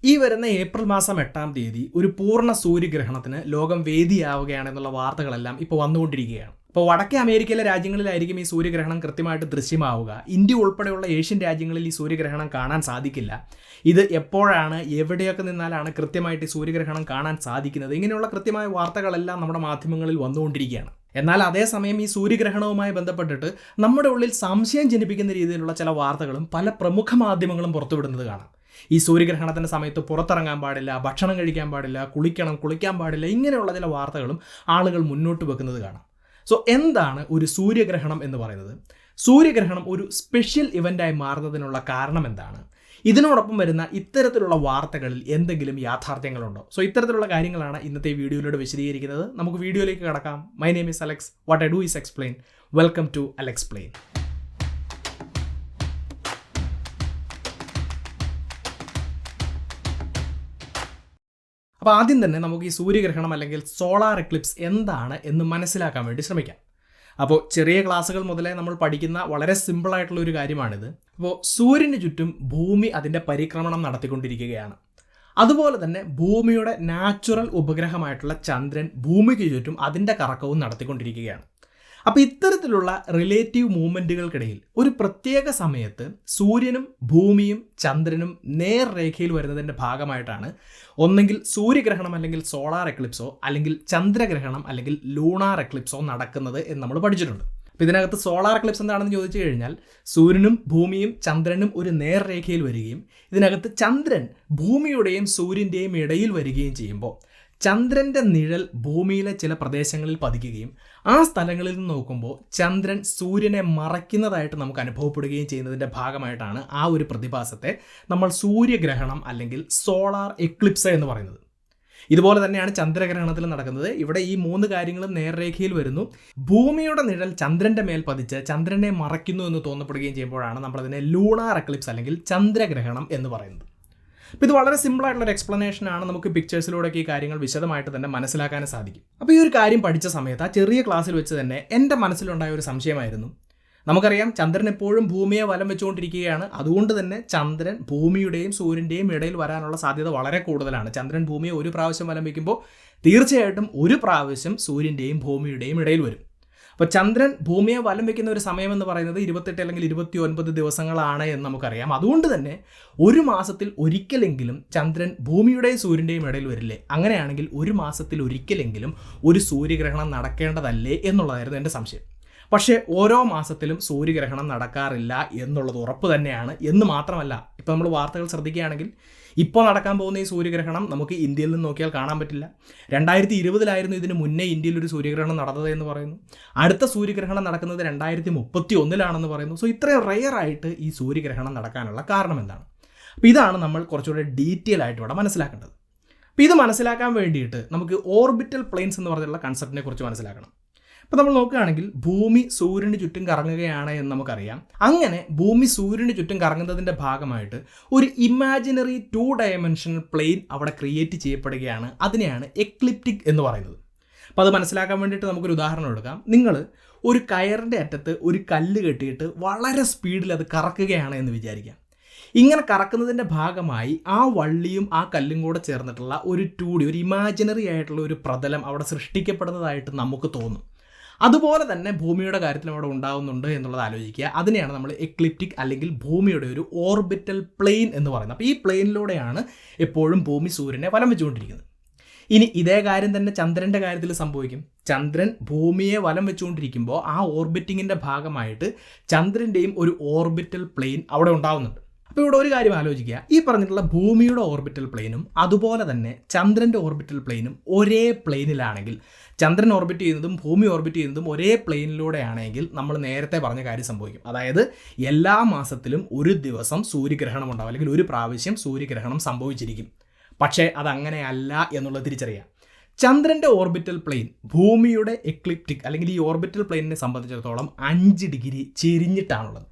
ഈ വരുന്ന ഏപ്രിൽ മാസം 8-ാം തീയതി ഒരു പൂർണ്ണ സൂര്യഗ്രഹണത്തിന് ലോകം വേദിയാവുകയാണെന്നുള്ള വാർത്തകളെല്ലാം ഇപ്പോൾ വന്നുകൊണ്ടിരിക്കുകയാണ്. ഇപ്പോൾ വടക്കേ അമേരിക്കയിലെ രാജ്യങ്ങളിലായിരിക്കും ഈ സൂര്യഗ്രഹണം കൃത്യമായിട്ട് ദൃശ്യമാവുക. ഇന്ത്യ ഉൾപ്പെടെയുള്ള ഏഷ്യൻ രാജ്യങ്ങളിൽ ഈ സൂര്യഗ്രഹണം കാണാൻ സാധിക്കില്ല. ഇത് എപ്പോഴാണ്, എവിടെയൊക്കെ നിന്നാലാണ് കൃത്യമായിട്ട് ഈ സൂര്യഗ്രഹണം കാണാൻ സാധിക്കുന്നത്, ഇങ്ങനെയുള്ള കൃത്യമായ വാർത്തകളെല്ലാം നമ്മുടെ മാധ്യമങ്ങളിൽ വന്നുകൊണ്ടിരിക്കുകയാണ്. എന്നാൽ അതേസമയം ഈ സൂര്യഗ്രഹണവുമായി ബന്ധപ്പെട്ടിട്ട് നമ്മുടെ ഉള്ളിൽ സംശയം ജനിപ്പിക്കുന്ന രീതിയിലുള്ള ചില വാർത്തകളും പല പ്രമുഖ മാധ്യമങ്ങളും പുറത്തുവിടുന്നത് കാണാം. ഈ സൂര്യഗ്രഹണത്തിൻ്റെ സമയത്ത് പുറത്തിറങ്ങാൻ പാടില്ല, ഭക്ഷണം കഴിക്കാൻ പാടില്ല, കുളിക്കാൻ പാടില്ല, ഇങ്ങനെയുള്ള ചില വാർത്തകളും ആളുകൾ മുന്നോട്ട് വെക്കുന്നത് കാണാം. സോ എന്താണ് ഒരു സൂര്യഗ്രഹണം എന്ന് പറയുന്നത്? സൂര്യഗ്രഹണം ഒരു സ്പെഷ്യൽ ഇവൻ്റായി മാറുന്നതിനുള്ള കാരണം എന്താണ്? ഇതിനോടൊപ്പം വരുന്ന ഇത്തരത്തിലുള്ള വാർത്തകളിൽ എന്തെങ്കിലും യാഥാർത്ഥ്യങ്ങളുണ്ടോ? സോ ഇത്തരത്തിലുള്ള കാര്യങ്ങളാണ് ഇന്നത്തെ വീഡിയോയിലൂടെ വിശദീകരിക്കുന്നത്. നമുക്ക് വീഡിയോയിലേക്ക് കടക്കാം. My name is Alex. What I do is explain. Welcome to Alexplain. അപ്പോൾ ആദ്യം തന്നെ നമുക്ക് ഈ സൂര്യഗ്രഹണം അല്ലെങ്കിൽ സോളാർ എക്ലിപ്സ് എന്താണ് എന്ന് മനസ്സിലാക്കാൻ വേണ്ടി ശ്രമിക്കാം. അപ്പോൾ ചെറിയ ക്ലാസ്സുകൾ മുതലേ നമ്മൾ പഠിക്കുന്ന വളരെ സിമ്പിളായിട്ടുള്ള ഒരു കാര്യമാണിത്. അപ്പോൾ സൂര്യന് ചുറ്റും ഭൂമി അതിൻ്റെ പരിക്രമണം നടത്തിക്കൊണ്ടിരിക്കുകയാണ്. അതുപോലെ തന്നെ ഭൂമിയുടെ നാച്ചുറൽ ഉപഗ്രഹമായിട്ടുള്ള ചന്ദ്രൻ ഭൂമിക്ക് ചുറ്റും അതിൻ്റെ കറക്കവും നടത്തിക്കൊണ്ടിരിക്കുകയാണ്. അപ്പോൾ ഇത്തരത്തിലുള്ള റിലേറ്റീവ് മൂവ്മെൻറ്റുകൾക്കിടയിൽ ഒരു പ്രത്യേക സമയത്ത് സൂര്യനും ഭൂമിയും ചന്ദ്രനും നേർരേഖയിൽ വരുന്നതിൻ്റെ ഭാഗമായിട്ടാണ് ഒന്നെങ്കിൽ സൂര്യഗ്രഹണം അല്ലെങ്കിൽ സോളാർ എക്ലിപ്സോ അല്ലെങ്കിൽ ചന്ദ്രഗ്രഹണം അല്ലെങ്കിൽ ലൂണാർ എക്ലിപ്സോ നടക്കുന്നത് എന്ന് നമ്മൾ പഠിച്ചിട്ടുണ്ട്. അപ്പോൾ ഇതിനകത്ത് സോളാർ എക്ലിപ്സ് എന്താണെന്ന് ചോദിച്ചു കഴിഞ്ഞാൽ സൂര്യനും ഭൂമിയും ചന്ദ്രനും ഒരു നേർരേഖയിൽ വരികയും ഇതിനകത്ത് ചന്ദ്രൻ ഭൂമിയുടെയും സൂര്യൻ്റെയും ഇടയിൽ വരികയും ചെയ്യുമ്പോൾ ചന്ദ്രൻ്റെ നിഴൽ ഭൂമിയിലെ ചില പ്രദേശങ്ങളിൽ പതിക്കുകയും ആ സ്ഥലങ്ങളിൽ നിന്ന് നോക്കുമ്പോൾ ചന്ദ്രൻ സൂര്യനെ മറയ്ക്കുന്നതായിട്ട് നമുക്ക് അനുഭവപ്പെടുകയും ചെയ്യുന്നതിൻ്റെ ഭാഗമായിട്ടാണ് ആ ഒരു പ്രതിഭാസത്തെ നമ്മൾ സൂര്യഗ്രഹണം അല്ലെങ്കിൽ സോളാർ എക്ലിപ്സ് എന്ന് പറയുന്നത്. ഇതുപോലെ തന്നെയാണ് ചന്ദ്രഗ്രഹണത്തിൽ നടക്കുന്നത്. ഇവിടെ ഈ 3 കാര്യങ്ങളും നേർരേഖയിൽ വരുന്നു. ഭൂമിയുടെ നിഴൽ ചന്ദ്രൻ്റെ മേൽ പതിച്ച് ചന്ദ്രനെ മറയ്ക്കുന്നു എന്ന് തോന്നപ്പെടുകയും ചെയ്യുമ്പോഴാണ് നമ്മളതിനെ ലൂണാർ എക്ലിപ്സ് അല്ലെങ്കിൽ ചന്ദ്രഗ്രഹണം എന്ന് പറയുന്നത്. അപ്പോൾ ഇത് വളരെ സിമ്പിളായിട്ടുള്ളൊരു എക്സ്പ്ലനേഷനാണ്. നമുക്ക് പിക്ചേഴ്സിലൂടെയൊക്കെ ഈ കാര്യങ്ങൾ വിശദമായിട്ട് തന്നെ മനസ്സിലാക്കാൻ സാധിക്കും. അപ്പോൾ ഈ ഒരു കാര്യം പഠിച്ച സമയത്ത് ആ ചെറിയ ക്ലാസ്സിൽ വെച്ച് തന്നെ എൻ്റെ മനസ്സിലുണ്ടായ ഒരു സംശയമായിരുന്നു. നമുക്കറിയാം ചന്ദ്രൻ എപ്പോഴും ഭൂമിയെ വലം വെച്ചുകൊണ്ടിരിക്കുകയാണ്. അതുകൊണ്ട് തന്നെ ചന്ദ്രൻ ഭൂമിയുടെയും സൂര്യൻ്റെയും ഇടയിൽ വരാനുള്ള സാധ്യത വളരെ കൂടുതലാണ്. ചന്ദ്രൻ ഭൂമിയെ ഒരു പ്രാവശ്യം വലം വയ്ക്കുമ്പോൾ തീർച്ചയായിട്ടും ഒരു പ്രാവശ്യം സൂര്യൻ്റെയും ഭൂമിയുടെയും ഇടയിൽ വരും. അപ്പോൾ ചന്ദ്രൻ ഭൂമിയെ വലം വയ്ക്കുന്ന ഒരു സമയമെന്ന് പറയുന്നത് 28 അല്ലെങ്കിൽ 29 ദിവസങ്ങളാണ് എന്ന് നമുക്കറിയാം. അതുകൊണ്ട് തന്നെ ഒരു മാസത്തിൽ ഒരിക്കലെങ്കിലും ചന്ദ്രൻ ഭൂമിയുടെയും സൂര്യൻ്റെയും ഇടയിൽ വരില്ലേ? അങ്ങനെയാണെങ്കിൽ ഒരു മാസത്തിൽ ഒരിക്കലെങ്കിലും ഒരു സൂര്യഗ്രഹണം നടക്കേണ്ടതല്ലേ എന്നുള്ളതായിരുന്നു എൻ്റെ സംശയം. പക്ഷേ ഓരോ മാസത്തിലും സൂര്യഗ്രഹണം നടക്കാറില്ല എന്നുള്ളത് ഉറപ്പ് തന്നെയാണ്. എന്ന് മാത്രമല്ല, ഇപ്പോൾ നമ്മൾ വാർത്തകൾ ശ്രദ്ധിക്കുകയാണെങ്കിൽ ഇപ്പോൾ നടക്കാൻ പോകുന്ന ഈ സൂര്യഗ്രഹണം നമുക്ക് ഇന്ത്യയിൽ നിന്ന് നോക്കിയാൽ കാണാൻ പറ്റില്ല. 2020 ഇതിന് മുന്നേ ഇന്ത്യയിൽ ഒരു സൂര്യഗ്രഹണം നടന്നത് എന്ന് പറയുന്നു. അടുത്ത സൂര്യഗ്രഹണം നടക്കുന്നത് 2031 പറയുന്നു. സോ ഇത്രയും റെയറായിട്ട് ഈ സൂര്യഗ്രഹണം നടക്കാനുള്ള കാരണം എന്താണ്? അപ്പോൾ ഇതാണ് നമ്മൾ കുറച്ചുകൂടെ ഡീറ്റെയിൽ ആയിട്ട് ഇവിടെ മനസ്സിലാക്കേണ്ടത്. അപ്പോൾ ഇത് മനസ്സിലാക്കാൻ വേണ്ടിയിട്ട് നമുക്ക് ഓർബിറ്റൽ പ്ലെയിൻസ് എന്ന് പറഞ്ഞുള്ള കൺസെപ്റ്റിനെ കുറിച്ച് മനസ്സിലാക്കണം. അപ്പോൾ നമ്മൾ നോക്കുകയാണെങ്കിൽ ഭൂമി സൂര്യന് ചുറ്റും കറങ്ങുകയാണ് എന്ന് നമുക്കറിയാം. അങ്ങനെ ഭൂമി സൂര്യന് ചുറ്റും കറങ്ങുന്നതിൻ്റെ ഭാഗമായിട്ട് ഒരു ഇമാജിനറി 2 ഡയമെൻഷണൽ പ്ലെയിൻ അവിടെ ക്രിയേറ്റ് ചെയ്യപ്പെടുകയാണ്. അതിനെയാണ് എക്ലിപ്റ്റിക് എന്ന് പറയുന്നത്. അപ്പോൾ അത് മനസ്സിലാക്കാൻ വേണ്ടിയിട്ട് നമുക്കൊരു ഉദാഹരണം എടുക്കാം. നിങ്ങൾ ഒരു കയറിൻ്റെ അറ്റത്ത് ഒരു കല്ല് കെട്ടിയിട്ട് വളരെ സ്പീഡിൽ അത് കറക്കുകയാണ് എന്ന് വിചാരിക്കാം. ഇങ്ങനെ കറക്കുന്നതിൻ്റെ ഭാഗമായി ആ വള്ളിയും ആ കല്ലും കൂടെ ചേർന്നിട്ടുള്ള ഒരു 2D, ഒരു ഇമാജിനറി ആയിട്ടുള്ള ഒരു പ്രതലം അവിടെ സൃഷ്ടിക്കപ്പെടുന്നതായിട്ട് നമുക്ക് തോന്നും. അതുപോലെ തന്നെ ഭൂമിയുടെ കാര്യത്തിൽ അവിടെ ഉണ്ടാകുന്നുണ്ട് എന്നുള്ളത് ആലോചിക്കുക. അതിനെയാണ് നമ്മൾ എക്ലിപ്റ്റിക് അല്ലെങ്കിൽ ഭൂമിയുടെ ഒരു ഓർബിറ്റൽ പ്ലെയിൻ എന്ന് പറയുന്നത്. അപ്പോൾ ഈ പ്ലെയിനിലൂടെയാണ് എപ്പോഴും ഭൂമി സൂര്യനെ വലം വെച്ചുകൊണ്ടിരിക്കുന്നത്. ഇനി ഇതേ കാര്യം തന്നെ ചന്ദ്രൻ്റെ കാര്യത്തിൽ സംഭവിക്കും. ചന്ദ്രൻ ഭൂമിയെ വലം വെച്ചുകൊണ്ടിരിക്കുമ്പോൾ ആ ഓർബിറ്റിങ്ങിൻ്റെ ഭാഗമായിട്ട് ചന്ദ്രൻ്റെയും ഒരു ഓർബിറ്റൽ പ്ലെയിൻ അവിടെ ഉണ്ടാകുന്നുണ്ട്. അപ്പോൾ ഇവിടെ ഒരു കാര്യം ആലോചിക്കുക. ഈ പറഞ്ഞിട്ടുള്ള ഭൂമിയുടെ ഓർബിറ്റൽ പ്ലെയിനും അതുപോലെ തന്നെ ചന്ദ്രൻ്റെ ഓർബിറ്റൽ പ്ലെയിനും ഒരേ പ്ലെയിനിലാണെങ്കിൽ, ചന്ദ്രൻ ഓർബിറ്റ് ചെയ്യുന്നതും ഭൂമി ഓർബിറ്റ് ചെയ്യുന്നതും ഒരേ പ്ലെയിനിലൂടെ ആണെങ്കിൽ നമ്മൾ നേരത്തെ പറഞ്ഞ കാര്യം സംഭവിക്കും. അതായത് എല്ലാ മാസത്തിലും ഒരു ദിവസം സൂര്യഗ്രഹണം ഉണ്ടാവും, അല്ലെങ്കിൽ ഒരു പ്രാവശ്യം സൂര്യഗ്രഹണം സംഭവിച്ചിരിക്കും. പക്ഷേ അതങ്ങനെയല്ല എന്നുള്ളത് തിരിച്ചറിയാം. ചന്ദ്രൻ്റെ ഓർബിറ്റൽ പ്ലെയിൻ ഭൂമിയുടെ എക്ലിപ്റ്റിക് അല്ലെങ്കിൽ ഈ ഓർബിറ്റൽ പ്ലെയിനിനെ സംബന്ധിച്ചിടത്തോളം 5 ഡിഗ്രി ചെരിഞ്ഞിട്ടാണുള്ളത്.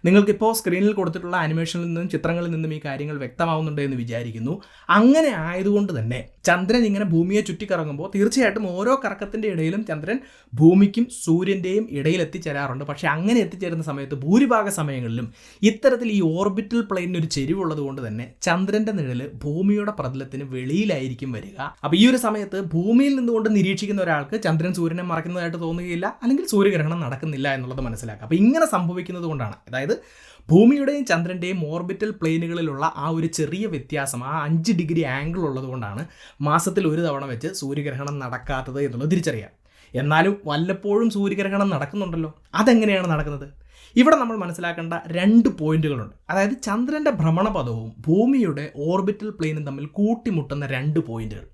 നിങ്ങൾക്കിപ്പോൾ സ്ക്രീനിൽ കൊടുത്തിട്ടുള്ള ആനിമേഷനിൽ നിന്നും ചിത്രങ്ങളിൽ നിന്നും ഈ കാര്യങ്ങൾ വ്യക്തമാവുന്നുണ്ട് എന്ന് വിചാരിക്കുന്നു. അങ്ങനെ ആയതുകൊണ്ട് തന്നെ ചന്ദ്രൻ ഇങ്ങനെ ഭൂമിയെ ചുറ്റിക്കറങ്ങുമ്പോൾ തീർച്ചയായിട്ടും ഓരോ കറക്കത്തിൻ്റെ ഇടയിലും ചന്ദ്രൻ ഭൂമിക്കും സൂര്യൻ്റെയും ഇടയിൽ എത്തിച്ചേരാറുണ്ട്. പക്ഷേ അങ്ങനെ എത്തിച്ചേരുന്ന സമയത്ത് ഭൂരിഭാഗ സമയങ്ങളിലും ഇത്തരത്തിൽ ഈ ഓർബിറ്റൽ പ്ലെയിനിന് ഒരു ചെരിവുള്ളത് കൊണ്ട് തന്നെ ചന്ദ്രൻ്റെ നിഴൽ ഭൂമിയുടെ പ്രതലത്തിന് വെളിയിലായിരിക്കും വരിക. അപ്പോൾ ഈ ഒരു സമയത്ത് ഭൂമിയിൽ നിന്നുകൊണ്ട് നിരീക്ഷിക്കുന്ന ഒരാൾക്ക് ചന്ദ്രൻ സൂര്യനെ മറയ്ക്കുന്നതായിട്ട് തോന്നുകയില്ല, അല്ലെങ്കിൽ സൂര്യഗ്രഹണം നടക്കുന്നില്ല എന്നുള്ളത് മനസ്സിലാക്കുക. അപ്പോൾ ഇങ്ങനെ സംഭവിക്കുന്നത് കൊണ്ടാണ്, അതായത് ഭൂമിയുടെയും ചന്ദ്രൻ്റെയും ഓർബിറ്റൽ പ്ലെയിനുകളിലുള്ള ആ ഒരു ചെറിയ വ്യത്യാസം, ആ 5 ഡിഗ്രി ആംഗിൾ ഉള്ളത് കൊണ്ടാണ് മാസത്തിൽ ഒരു തവണ വെച്ച് സൂര്യഗ്രഹണം നടക്കാത്തത് എന്നുള്ളത് തിരിച്ചറിയാം. എന്നാലും വല്ലപ്പോഴും സൂര്യഗ്രഹണം നടക്കുന്നുണ്ടല്ലോ. അതെങ്ങനെയാണ് നടക്കുന്നത്? ഇവിടെ നമ്മൾ മനസ്സിലാക്കേണ്ട 2 പോയിന്റുകളുണ്ട്. അതായത് ചന്ദ്രൻ്റെ ഭ്രമണപഥവും ഭൂമിയുടെ ഓർബിറ്റൽ പ്ലെയിനും തമ്മിൽ കൂട്ടിമുട്ടുന്ന 2 പോയിന്റുകൾ.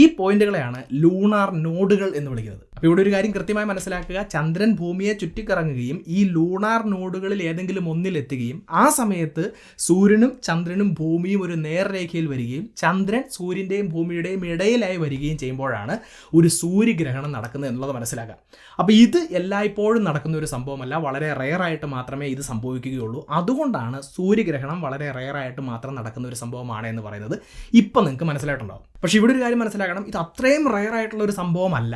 ഈ പോയിന്റുകളെയാണ് ലൂണാർ നോഡുകൾ എന്ന് വിളിക്കുന്നത്. അപ്പോൾ ഇവിടെ ഒരു കാര്യം കൃത്യമായി മനസ്സിലാക്കുക. ചന്ദ്രൻ ഭൂമിയെ ചുറ്റിക്കറങ്ങുകയും ഈ ലൂണാർ നോഡുകളിൽ ഏതെങ്കിലും ഒന്നിലെത്തുകയും ആ സമയത്ത് സൂര്യനും ചന്ദ്രനും ഭൂമിയും ഒരു നേർരേഖയിൽ വരികയും ചന്ദ്രൻ സൂര്യൻ്റെയും ഭൂമിയുടെയും ഇടയിലായി വരികയും ചെയ്യുമ്പോഴാണ് ഒരു സൂര്യഗ്രഹണം നടക്കുന്നത് എന്നുള്ളത് മനസ്സിലാക്കുക. അപ്പോൾ ഇത് എല്ലായ്പ്പോഴും നടക്കുന്ന ഒരു സംഭവമല്ല, വളരെ റെയറായിട്ട് മാത്രമേ ഇത് സംഭവിക്കുകയുള്ളൂ. അതുകൊണ്ടാണ് സൂര്യഗ്രഹണം വളരെ റെയറായിട്ട് മാത്രം നടക്കുന്ന ഒരു സംഭവമാണ് എന്ന് പറയുന്നത് ഇപ്പം നിങ്ങൾക്ക് മനസ്സിലായിട്ടുണ്ടാവും. പക്ഷേ ഇവിടെ ഒരു കാര്യം മനസ്സിലാക്കണം, ഇത് അത്രയും റെയറായിട്ടുള്ള ഒരു സംഭവമല്ല.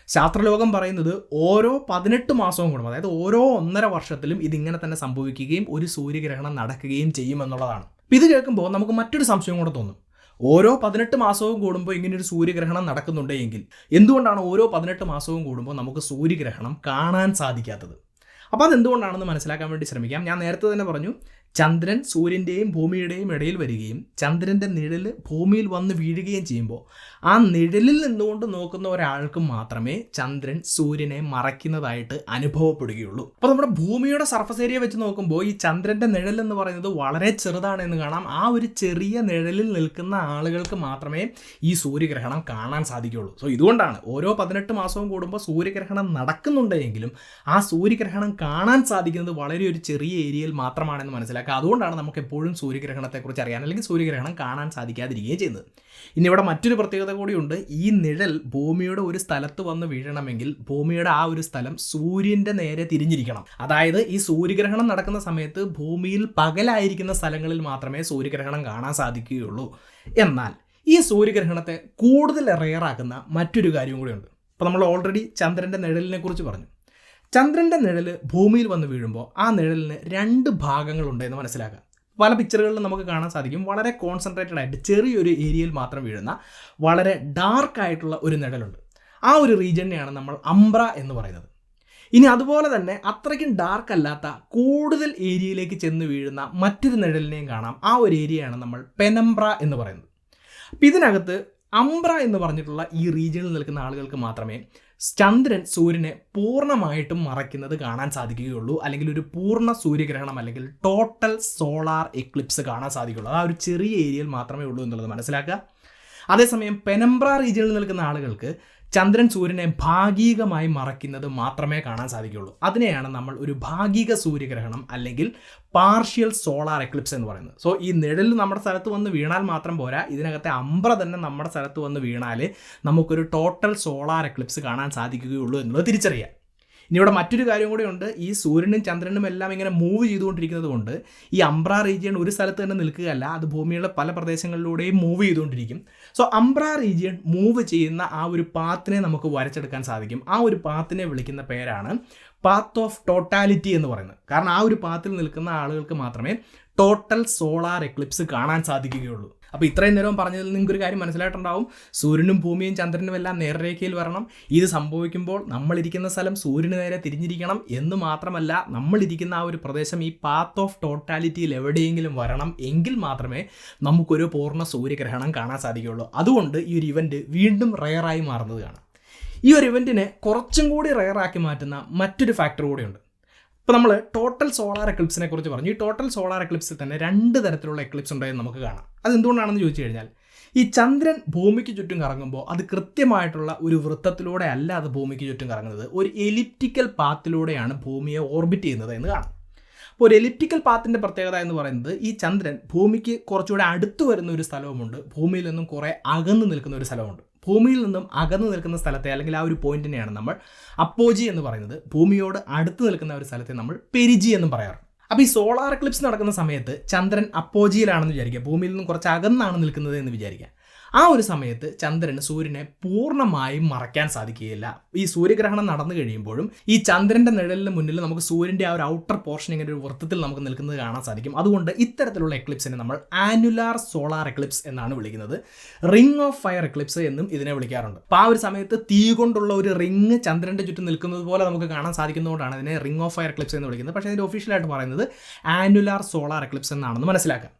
ശാസ്ത്രലോകം പറയുന്നത് ഓരോ 18 മാസവും കൂടുമ്പോൾ, അതായത് ഓരോ 1.5 വർഷത്തിലും ഇതിങ്ങനെ തന്നെ സംഭവിക്കുകയും ഒരു സൂര്യഗ്രഹണം നടക്കുകയും ചെയ്യുമെന്നുള്ളതാണ്. അപ്പോൾ ഇത് കേൾക്കുമ്പോൾ നമുക്ക് മറ്റൊരു സംശയം കൂടെ തോന്നും. ഓരോ 18 മാസവും കൂടുമ്പോൾ ഇങ്ങനെയൊരു സൂര്യഗ്രഹണം നടക്കുന്നുണ്ടെങ്കിൽ എന്തുകൊണ്ടാണ് ഓരോ 18 മാസവും കൂടുമ്പോൾ നമുക്ക് സൂര്യഗ്രഹണം കാണാൻ സാധിക്കാത്തത്? അപ്പോൾ അതെന്തുകൊണ്ടാണെന്ന് മനസ്സിലാക്കാൻ വേണ്ടി ശ്രമിക്കാം. ഞാൻ നേരത്തെ തന്നെ പറഞ്ഞു, ചന്ദ്രൻ സൂര്യൻ്റെയും ഭൂമിയുടെയും ഇടയിൽ വരികയും ചന്ദ്രൻ്റെ നിഴൽ ഭൂമിയിൽ വന്ന് വീഴുകയും ചെയ്യുമ്പോൾ ആ നിഴലിൽ നിന്നുകൊണ്ട് നോക്കുന്ന ഒരാൾക്ക് മാത്രമേ ചന്ദ്രൻ സൂര്യനെ മറയ്ക്കുന്നതായിട്ട് അനുഭവപ്പെടുകയുള്ളൂ. അപ്പോൾ നമ്മുടെ ഭൂമിയുടെ സർഫസ് ഏരിയ വെച്ച് നോക്കുമ്പോൾ ഈ ചന്ദ്രൻ്റെ നിഴൽ എന്ന് പറയുന്നത് വളരെ ചെറുതാണ് എന്ന് കാണാം. ആ ഒരു ചെറിയ നിഴലിൽ നിൽക്കുന്ന ആളുകൾക്ക് മാത്രമേ ഈ സൂര്യഗ്രഹണം കാണാൻ സാധിക്കുകയുള്ളൂ. സോ ഇതുകൊണ്ടാണ് ഓരോ 18 മാസവും കൂടുമ്പോൾ സൂര്യഗ്രഹണം നടക്കുന്നുണ്ടെങ്കിലും ആ സൂര്യഗ്രഹണം കാണാൻ സാധിക്കുന്നത് വളരെ ഒരു ചെറിയ ഏരിയയിൽ മാത്രമാണെന്ന് മനസ്സിലാക്കുക. അതുകൊണ്ടാണ് നമുക്ക് എപ്പോഴും സൂര്യഗ്രഹണത്തെക്കുറിച്ച് അറിയാൻ, അല്ലെങ്കിൽ സൂര്യഗ്രഹണം കാണാൻ സാധിക്കാതിരിക്കുകയും ചെയ്യുന്നത്. ഇനി ഇവിടെ മറ്റൊരു പ്രത്യേകത കൂടിയുണ്ട്. ഈ നിഴൽ ഭൂമിയുടെ ഒരു സ്ഥലത്ത് വന്ന് വീഴണമെങ്കിൽ ഭൂമിയുടെ ആ ഒരു സ്ഥലം സൂര്യൻ്റെ നേരെ തിരിഞ്ഞിരിക്കണം. അതായത് ഈ സൂര്യഗ്രഹണം നടക്കുന്ന സമയത്ത് ഭൂമിയിൽ പകലായിരിക്കുന്ന സ്ഥലങ്ങളിൽ മാത്രമേ സൂര്യഗ്രഹണം കാണാൻ സാധിക്കുകയുള്ളൂ. എന്നാൽ ഈ സൂര്യഗ്രഹണത്തെ കൂടുതൽ റെയറാക്കുന്ന മറ്റൊരു കാര്യം കൂടിയുണ്ട്. അപ്പോൾ നമ്മൾ ഓൾറെഡി ചന്ദ്രൻ്റെ നിഴലിനെ കുറിച്ച് പറഞ്ഞു. ചന്ദ്രൻ്റെ നിഴൽ ഭൂമിയിൽ വന്ന് വീഴുമ്പോൾ ആ നിഴലിന് 2 ഭാഗങ്ങളുണ്ട് എന്ന് മനസ്സിലാക്കുക. പല പിക്ചറുകളിലും നമുക്ക് കാണാൻ സാധിക്കും, വളരെ കോൺസെൻട്രേറ്റഡ് ആയിട്ട് ചെറിയൊരു ഏരിയയിൽ മാത്രം വീഴുന്ന വളരെ ഡാർക്കായിട്ടുള്ള ഒരു നിഴലുണ്ട്. ആ ഒരു റീജിയനെയാണ് നമ്മൾ അംബ്ര എന്ന് പറയുന്നത്. ഇനി അതുപോലെ തന്നെ അത്രയ്ക്കും ഡാർക്ക് അല്ലാത്ത കൂടുതൽ ഏരിയയിലേക്ക് ചെന്ന് വീഴുന്ന മറ്റൊരു നിഴലിനെയും കാണാം. ആ ഒരു ഏരിയയാണ് നമ്മൾ പെനംബ്ര എന്ന് പറയുന്നത്. അപ്പം ഇതിനകത്ത് അംബ്ര എന്ന് പറഞ്ഞിട്ടുള്ള ഈ റീജിയനിൽ നിൽക്കുന്ന ആളുകൾക്ക് മാത്രമേ ചന്ദ്രൻ സൂര്യനെ പൂർണ്ണമായിട്ടും മറയ്ക്കുന്നത് കാണാൻ സാധിക്കുകയുള്ളൂ, അല്ലെങ്കിൽ ഒരു പൂർണ്ണ സൂര്യഗ്രഹണം അല്ലെങ്കിൽ ടോട്ടൽ സോളാർ എക്ലിപ്സ് കാണാൻ സാധിക്കുകയുള്ളൂ. ആ ഒരു ചെറിയ ഏരിയയിൽ മാത്രമേ ഉള്ളൂ എന്നുള്ളത് മനസ്സിലാക്കുക. അതേസമയം പെനംബ്ര റീജിയനിൽ നിൽക്കുന്ന ആളുകൾക്ക് ചന്ദ്രൻ സൂര്യനെ ഭാഗികമായി മറയ്ക്കുന്നത് മാത്രമേ കാണാൻ സാധിക്കുകയുള്ളൂ. അതിനെയാണ് നമ്മൾ ഒരു ഭാഗിക സൂര്യഗ്രഹണം അല്ലെങ്കിൽ പാർഷ്യൽ സോളാർ എക്ലിപ്സ് എന്ന് പറയുന്നത്. സോ ഈ നിഴൽ നമ്മുടെ സ്ഥലത്ത് വന്ന് വീണാൽ മാത്രം പോരാ, ഇതിനകത്തെ അംബ്ര തന്നെ നമ്മുടെ സ്ഥലത്ത് വന്ന് വീണാൽ നമുക്കൊരു ടോട്ടൽ സോളാർ എക്ലിപ്സ് കാണാൻ സാധിക്കുകയുള്ളൂ എന്നുള്ളത് തിരിച്ചറിയാം. ഇനി ഇവിടെ മറ്റൊരു കാര്യം കൂടെ ഉണ്ട്. ഈ സൂര്യനും ചന്ദ്രനും എല്ലാം ഇങ്ങനെ മൂവ് ചെയ്തുകൊണ്ടിരിക്കുന്നത് കൊണ്ട് ഈ അംബ്ര റീജിയൻ ഒരു സ്ഥലത്ത് തന്നെ നിൽക്കുകയല്ല, അത് ഭൂമിയുടെ പല പ്രദേശങ്ങളിലൂടെയും മൂവ് ചെയ്തുകൊണ്ടിരിക്കും. സോ അംബ്ര റീജിയൻ മൂവ് ചെയ്യുന്ന ആ ഒരു പാത്തിനെ നമുക്ക് വരച്ചെടുക്കാൻ സാധിക്കും. ആ ഒരു പാത്തിനെ വിളിക്കുന്ന പേരാണ് പാത്ത് ഓഫ് ടോട്ടാലിറ്റി എന്ന് പറയുന്നത്. കാരണം ആ ഒരു പാത്തിൽ നിൽക്കുന്ന ആളുകൾക്ക് മാത്രമേ ടോട്ടൽ സോളാർ എക്ലിപ്സ് കാണാൻ സാധിക്കുകയുള്ളൂ. അപ്പോൾ ഇത്രയും നേരം പറഞ്ഞതിൽ നിങ്ങൾക്കൊരു കാര്യം മനസ്സിലായിട്ടുണ്ടാവും. സൂര്യനും ഭൂമിയും ചന്ദ്രനും എല്ലാം നേർരേഖയിൽ വരണം. ഇത് സംഭവിക്കുമ്പോൾ നമ്മളിരിക്കുന്ന സ്ഥലം സൂര്യന് നേരെ തിരിഞ്ഞിരിക്കണം എന്ന് മാത്രമല്ല, നമ്മളിരിക്കുന്ന ആ ഒരു പ്രദേശം ഈ പാത്ത് ഓഫ് ടോട്ടാലിറ്റിയിൽ എവിടെയെങ്കിലും വരണം. എങ്കിൽ മാത്രമേ നമുക്കൊരു പൂർണ്ണ സൂര്യഗ്രഹണം കാണാൻ സാധിക്കുകയുള്ളൂ. അതുകൊണ്ട് ഈ ഒരു ഇവൻറ്റ് വീണ്ടും റെയറായി മാറുന്നത് കാണാം. ഈ ഒരു ഇവൻറ്റിനെ കുറച്ചും കൂടി റെയറാക്കി മാറ്റുന്ന മറ്റൊരു ഫാക്ടർ കൂടിയുണ്ട്. ഇപ്പോൾ നമ്മൾ ടോട്ടൽ സോളാർ എക്ലിപ്സിനെ കുറിച്ച് പറഞ്ഞു. ഈ ടോട്ടൽ സോളാർ എക്ലിപ്സിൽ തന്നെ 2 തരത്തിലുള്ള എക്ലിപ്സ് ഉണ്ടെന്ന് നമുക്ക് കാണാം. അതെന്തുകൊണ്ടാണെന്ന് ചോദിച്ചു കഴിഞ്ഞാൽ, ഈ ചന്ദ്രൻ ഭൂമിക്ക് ചുറ്റും കറങ്ങുമ്പോൾ അത് കൃത്യമായിട്ടുള്ള ഒരു വൃത്തത്തിലൂടെ അല്ല അത് ഭൂമിക്ക് ചുറ്റും കറങ്ങുന്നത്, ഒരു എലിപ്റ്റിക്കൽ പാത്തിലൂടെയാണ് ഭൂമിയെ ഓർബിറ്റ് ചെയ്യുന്നത് എന്ന് കാണാം. അപ്പോൾ ഒരു എലിപ്റ്റിക്കൽ പാത്തിൻ്റെ പ്രത്യേകത എന്ന് പറയുന്നത്, ഈ ചന്ദ്രൻ ഭൂമിക്ക് കുറച്ചുകൂടെ അടുത്ത് വരുന്ന ഒരു സ്ഥലവുമുണ്ട്, ഭൂമിയിൽ നിന്നും കുറേ അകന്ന് നിൽക്കുന്ന ഒരു സ്ഥലമുണ്ട്. ഭൂമിയിൽ നിന്നും അകന്നു നിൽക്കുന്ന സ്ഥലത്തെ അല്ലെങ്കിൽ ആ ഒരു പോയിന്റിനെയാണ് നമ്മൾ അപ്പോജി എന്ന് പറയുന്നത്. ഭൂമിയോട് അടുത്ത് നിൽക്കുന്ന ഒരു സ്ഥലത്തെ നമ്മൾ പെരിജി എന്നും പറയാറ്. അപ്പോൾ ഈ സോളാർ എക്ലിപ്സ് നടക്കുന്ന സമയത്ത് ചന്ദ്രൻ അപ്പോജിയിലാണെന്ന് വിചാരിക്കുക, ഭൂമിയിൽ നിന്നും കുറച്ച് അകന്നാണ് നിൽക്കുന്നത് എന്ന് വിചാരിക്കുക. ആ ഒരു സമയത്ത് ചന്ദ്രന് സൂര്യനെ പൂർണ്ണമായും മറയ്ക്കാൻ സാധിക്കുകയില്ല. ഈ സൂര്യഗ്രഹണം നടന്നു കഴിയുമ്പോഴും ഈ ചന്ദ്രന്റെ നിഴലിന് മുന്നിൽ നമുക്ക് സൂര്യന്റെ ആ ഒരു ഔട്ടർ പോർഷൻ ഇങ്ങനെ ഒരു വൃത്തത്തിൽ നമുക്ക് നിൽക്കുന്നത് കാണാൻ സാധിക്കും. അതുകൊണ്ട് ഇത്തരത്തിലുള്ള എക്ലിപ്സിനെ നമ്മൾ ആനുലാർ സോളാർ എക്ലിപ്സ് എന്നാണ് വിളിക്കുന്നത്. റിംഗ് ഓഫ് ഫയർ എക്ലിപ്സ് എന്നും ഇതിനെ വിളിക്കാറുണ്ട്. അപ്പോൾ ആ ഒരു സമയത്ത് തീ കൊണ്ടുള്ള ഒരു റിംഗ് ചന്ദ്രന്റെ ചുറ്റും നിൽക്കുന്നത് പോലെ നമുക്ക് കാണാൻ സാധിക്കുന്നതുകൊണ്ടാണ് ഇതിനെ റിംഗ് ഓഫ് ഫയർ എക്ലിപ്സ് എന്ന് വിളിക്കുന്നത്. പക്ഷേ ഇതിന്റെ ഒഫീഷ്യലായിട്ട് പറയുന്നത് ആനുലാർ സോളാർ എക്ലിപ്സ് എന്നാണെന്ന് മനസ്സിലാക്കാം.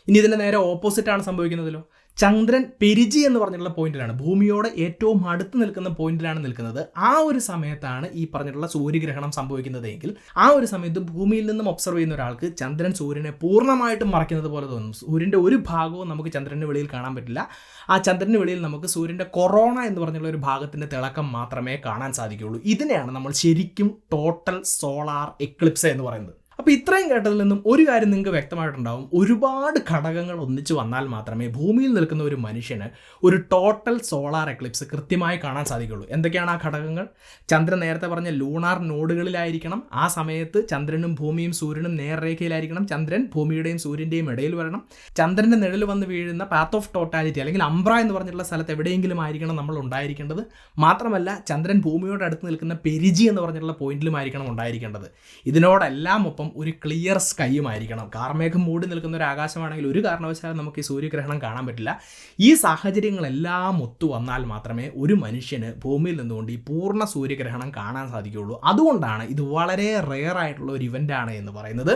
ഇനി ഇതിന്റെ നേരെ ഓപ്പോസിറ്റ് ആണ് സംഭവിക്കുന്നതല്ലോ. ചന്ദ്രൻ പെരിജി എന്ന് പറഞ്ഞിട്ടുള്ള പോയിന്റിലാണ്, ഭൂമിയോട് ഏറ്റവും അടുത്ത് നിൽക്കുന്ന പോയിന്റിലാണ് നിൽക്കുന്നത്. ആ ഒരു സമയത്താണ് ഈ പറഞ്ഞിട്ടുള്ള സൂര്യഗ്രഹണം സംഭവിക്കുന്നതെങ്കിൽ ആ ഒരു സമയത്ത് ഭൂമിയിൽ നിന്നും ഒബ്സർവ് ചെയ്യുന്ന ഒരാൾക്ക് ചന്ദ്രൻ സൂര്യനെ പൂർണ്ണമായിട്ടും മറയ്ക്കുന്നത് പോലെ തോന്നും. സൂര്യൻ്റെ ഒരു ഭാഗവും നമുക്ക് ചന്ദ്രൻ്റെ വെളിയിൽ കാണാൻ പറ്റില്ല. ആ ചന്ദ്രൻ്റെ വെളിയിൽ നമുക്ക് സൂര്യൻ്റെ കൊറോണ എന്ന് പറഞ്ഞുള്ള ഒരു ഭാഗത്തിൻ്റെ തിളക്കം മാത്രമേ കാണാൻ സാധിക്കുകയുള്ളൂ. ഇതിനെയാണ് നമ്മൾ ശരിക്കും ടോട്ടൽ സോളാർ എക്ലിപ്സ് എന്ന് പറയുന്നത്. അപ്പോൾ ഇത്രയും കേട്ടതിൽ നിന്നും ഒരു കാര്യം നിങ്ങൾക്ക് വ്യക്തമായിട്ടുണ്ടാവും. ഒരുപാട് ഘടകങ്ങൾ ഒന്നിച്ച് വന്നാൽ മാത്രമേ ഭൂമിയിൽ നിൽക്കുന്ന ഒരു മനുഷ്യന് ഒരു ടോട്ടൽ സോളാർ എക്ലിപ്സ് കൃത്യമായി കാണാൻ സാധിക്കുള്ളൂ. എന്തൊക്കെയാണ് ആ ഘടകങ്ങൾ? ചന്ദ്രൻ നേരത്തെ പറഞ്ഞ ലൂണാർ നോഡുകളിലായിരിക്കണം. ആ സമയത്ത് ചന്ദ്രനും ഭൂമിയും സൂര്യനും നേർരേഖയിലായിരിക്കണം. ചന്ദ്രൻ ഭൂമിയുടെയും സൂര്യൻ്റെയും ഇടയിൽ വരണം. ചന്ദ്രൻ്റെ നിഴൽ വന്ന് വീഴുന്ന പാത്ത് ഓഫ് ടോട്ടാലിറ്റി അല്ലെങ്കിൽ അംബ്ര എന്ന് പറഞ്ഞിട്ടുള്ള സ്ഥലത്ത് എവിടെയെങ്കിലും ആയിരിക്കണം നമ്മൾ ഉണ്ടായിരിക്കേണ്ടത്. മാത്രമല്ല ചന്ദ്രൻ ഭൂമിയോട് അടുത്ത് നിൽക്കുന്ന പെരിജി എന്ന് പറഞ്ഞിട്ടുള്ള പോയിന്റിലുമായിരിക്കണം ഉണ്ടായിരിക്കേണ്ടത്. ഇതിനോടെല്ലാം ഒപ്പം ഒരു ക്ലിയർ സ്കൈയുമായിരിക്കണം. കാർമേഘം മൂടി നിൽക്കുന്ന ഒരു ആകാശമാണെങ്കിൽ ഒരു കാരണവശാലും നമുക്ക് ഈ സൂര്യഗ്രഹണം കാണാൻ പറ്റില്ല. ഈ സാഹചര്യങ്ങളെല്ലാം ഒത്തു വന്നാൽ മാത്രമേ ഒരു മനുഷ്യന് ഭൂമിയിൽ നിന്നുകൊണ്ട് ഈ പൂർണ്ണ സൂര്യഗ്രഹണം കാണാൻ സാധിക്കുകയുള്ളൂ. അതുകൊണ്ടാണ് ഇത് വളരെ റെയർ ആയിട്ടുള്ള ഒരു ഇവൻ്റാണ് എന്ന് പറയുന്നത്.